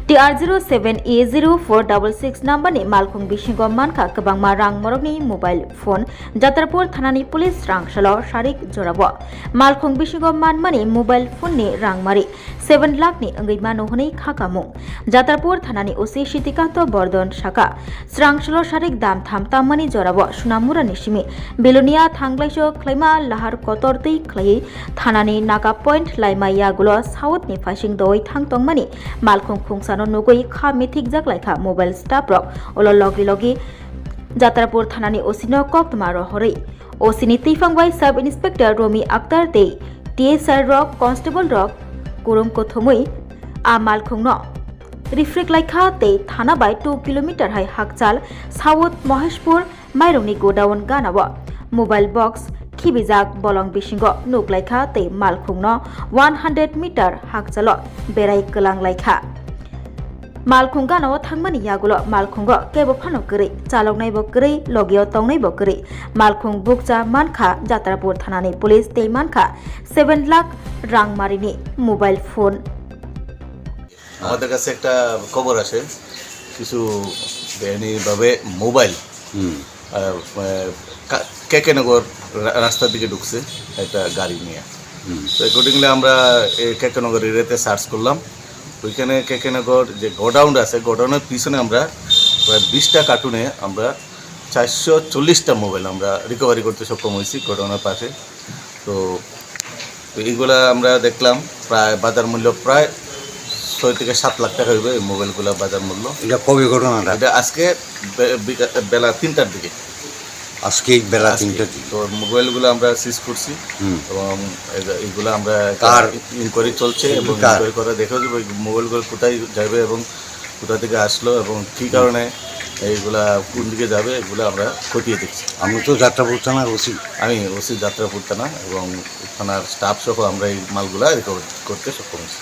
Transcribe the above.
TR07A0466 नाम्बारनि मालखुं बिसिंग मानखा गोबांमा रां मरकनि mobile phone Jatrapur थानानि police रांसाल सारिक जराब मालखुं बिसिंग मानमानि mobile फननि रांमारि 7 लाखनि अंगैमा नहनै खाकामुं जात्रापुर थानानि ओसि सितिकान्त बर्धन शाखा स्रांसाल सारिक दाम थाम ताममानि जराब सुनामुरा निसिमि बेलुनिया थांग्लाइसो क्लाइमा लाहार कतर तै क्लाइ थानानि नागा पॉइंट लाइमायागुलो साउथनि फासिं दय थांतंमानि मालखुं खुंसानो नुगै खा मिथिक जागलाइखा मोबाइल स्टाफ रक ओलो लगी लगी जात्रापुर थानानि ओसिनो कक्तमा रहरै ओसिनि तैफांबाय सब इन्सपेक्टर रमी अख्तर तै TSR रक कांस्टेबल रक कुरुम कोथमै आ मालखुंनो रिफ्रेक लाइखा तै थाना बाय 2 किलोमीटर हाय हाकचाल साउथ महेशपुर माइरंनि गोडाउन गानाव मोबाइल बक्स खिबिजाक बलं बिसिंग नुकलाइखा तै मालखुंनो 100 मीटर हाकचाल बेराय गलां लाइखा मालखुं गानाव थांमानि यागुलो मालखुंग केबो फानो गरै चालकनायबो गरै लगियाव तंनायबो गरै मालखुं बुकजा मानखा जात्रापुर थानानि पुलिस तै मानखा 7 लाख रांमारिनि मोबाइल ফোন আমাদের কাছে একটা খবর আসে কিছু বেআইনিভাবে মোবাইল কেকেনগর রাস্তার দিকে ঢুকছে একটা গাড়ি নিয়ে। তো অ্যাকর্ডিংলি আমরা এই কেকেনগর এরিয়াতে সার্চ করলাম। ওইখানে কেকেনগর যে গোডাউন আছে গোডাউনের পিছনে আমরা প্রায় 20টা কার্টুনে আমরা 440টা মোবাইল আমরা রিকভারি করতে সক্ষম হয়েছি গোডাউনের পাশে। তো এইগুলা আমরা দেখলাম প্রায় বাজার মূল্য প্রায় 6 থেকে 7 লাখ টাকা হইবে এই মোবাইলগুলো বাজার মূল্য। এটা কবে ঘটনাটা? এটা আজকে বেলা 3টার দিকে। আজকে বেলা 3টার দিকে। তো মোবাইলগুলো আমরা সিজ করছি এবং এইগুলো আমরা ইনকোয়ারি চলছে এবং ইনকোয়ারি করে দেখা যাবে মোবাইলগুলো কোথায় যাবে এবং কোথা থেকে আসলো এবং কী কারণে এইগুলা কোন দিকে যাবে এগুলো আমরা খতিয়ে দেখছি। আমি তো যাত্রাপুর থানার ওসি। আমি ওসি যাত্রাপুর থানা এবং থানার স্টাফ সহ আমরা এই মালগুলা রিকভার করতে সক্ষম হয়েছি।